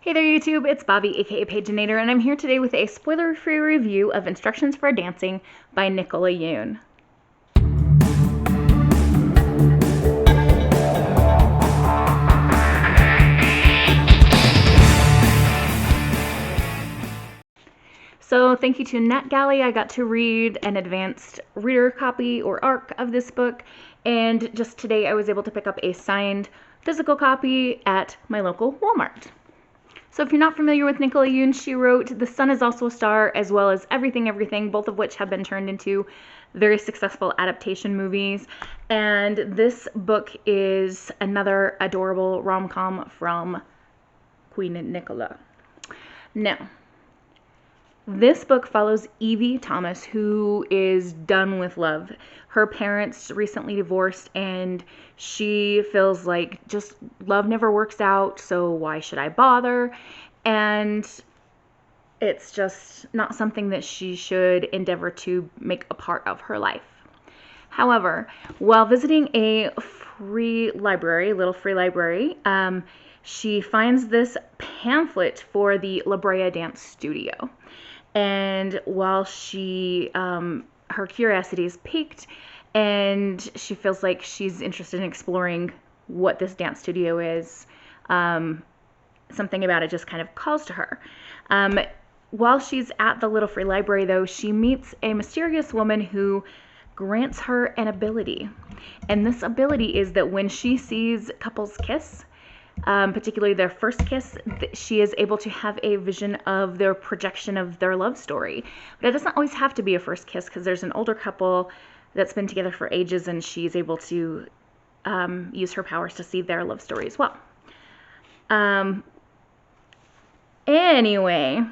Hey there YouTube, it's Bobby aka Paginator, and I'm here today with a spoiler-free review of Instructions for Dancing by Nicola Yoon. So thank you to NetGalley, I got to read an advanced reader copy or ARC of this book, and just today I was able to pick up a signed physical copy at my local Walmart. So if you're not familiar with Nicola Yoon, she wrote The Sun Is Also a Star, as well as Everything, Everything, both of which have been turned into very successful adaptation movies. And this book is another adorable rom-com from Queen Nicola. Now, this book follows Evie Thomas, who is done with love. Her parents recently divorced, and she feels like just love never works out, so why should I bother? And it's just not something that she should endeavor to make a part of her life. However, while visiting a little free library, she finds this pamphlet for the La Brea Dance Studio. And while her curiosity is piqued, and she feels like she's interested in exploring what this dance studio is, something about it just kind of calls to her. While she's at the Little Free Library, though, she meets a mysterious woman who grants her an ability. And this ability is that when she sees couples kiss, particularly their first kiss, she is able to have a vision of their projection of their love story. But it doesn't always have to be a first kiss, because there's an older couple that's been together for ages, and she's able to use her powers to see their love story as well. Anyway,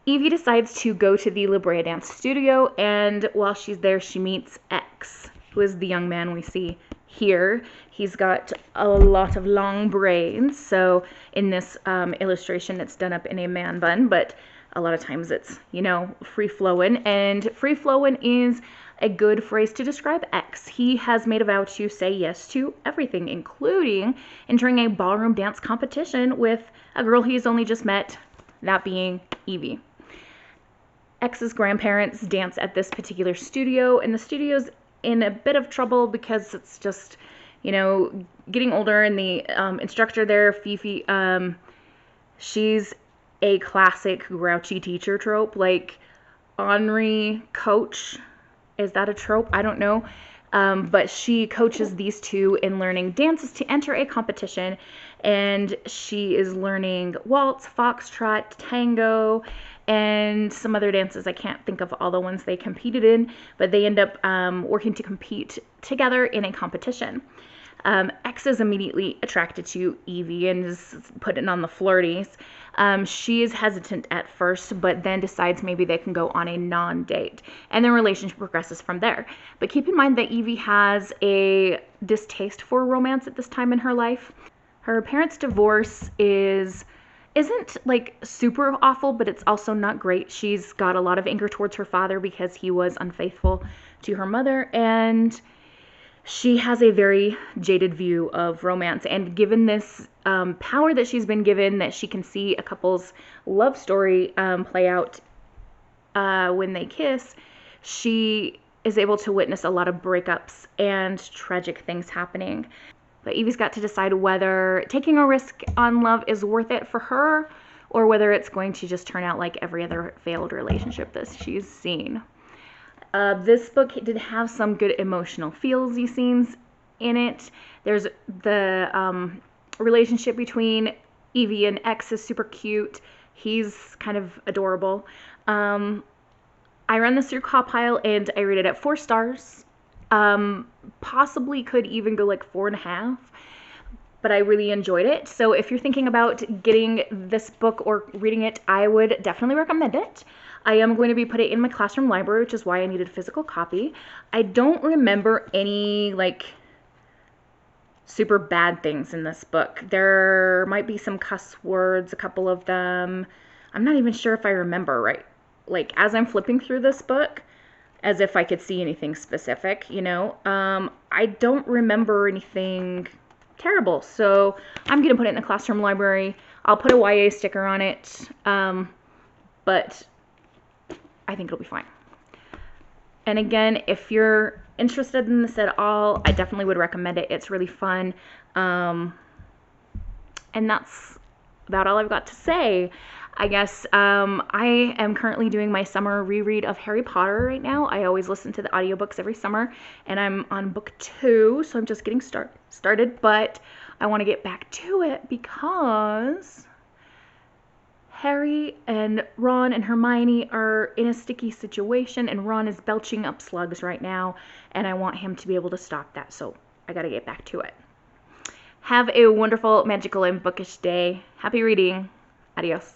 Evie decides to go to the La Brea Dance Studio, and while she's there, she meets X, who is the young man we see here. He's got a lot of long braids, so in this illustration it's done up in a man bun, but a lot of times it's, free-flowing, and free-flowing is a good phrase to describe X. He has made a vow to say yes to everything, including entering a ballroom dance competition with a girl he's only just met, that being Evie. X's grandparents dance at this particular studio, and the studio's in a bit of trouble because it's just, getting older, and the instructor there, Fifi, she's a classic grouchy teacher trope, like Henri coach. Is that a trope? I don't know. But she coaches these two in learning dances to enter a competition, and she is learning waltz, foxtrot, tango, and some other dances. I can't think of all the ones they competed in, but they end up working to compete together in a competition. X is immediately attracted to Evie and is putting on the flirties. She is hesitant at first, but then decides maybe they can go on a non-date, and their relationship progresses from there. But keep in mind that Evie has a distaste for romance at this time in her life. Her parents' divorce isn't like super awful, but it's also not great. She's got a lot of anger towards her father because he was unfaithful to her mother, and she has a very jaded view of romance. And given this power that she's been given, that she can see a couple's love story play out when they kiss, she is able to witness a lot of breakups and tragic things happening. But Evie's got to decide whether taking a risk on love is worth it for her, or whether it's going to just turn out like every other failed relationship that she's seen. This book did have some good emotional feelsy scenes in it. There's the relationship between Evie and X is super cute. He's kind of adorable. I ran this through Cawpile, and I rated it at 4 stars. Possibly could even go like 4.5, but I really enjoyed it. So if you're thinking about getting this book or reading it, I would definitely recommend it. I am going to be putting it in my classroom library, which is why I needed a physical copy. I don't remember any like super bad things in this book. There might be some cuss words, a couple of them. I'm not even sure if I remember right. Like as I'm flipping through this book, as if I could see anything specific, I don't remember anything terrible. So I'm going to put it in the classroom library. I'll put a YA sticker on it, but I think it'll be fine. And again, if you're interested in this at all, I definitely would recommend it. It's really fun. And that's about all I've got to say. I guess I am currently doing my summer reread of Harry Potter right now. I always listen to the audiobooks every summer, and I'm on book 2, so I'm just getting started, but I want to get back to it because Harry and Ron and Hermione are in a sticky situation, and Ron is belching up slugs right now, and I want him to be able to stop that, so I gotta get back to it. Have a wonderful, magical, and bookish day. Happy reading. Adios.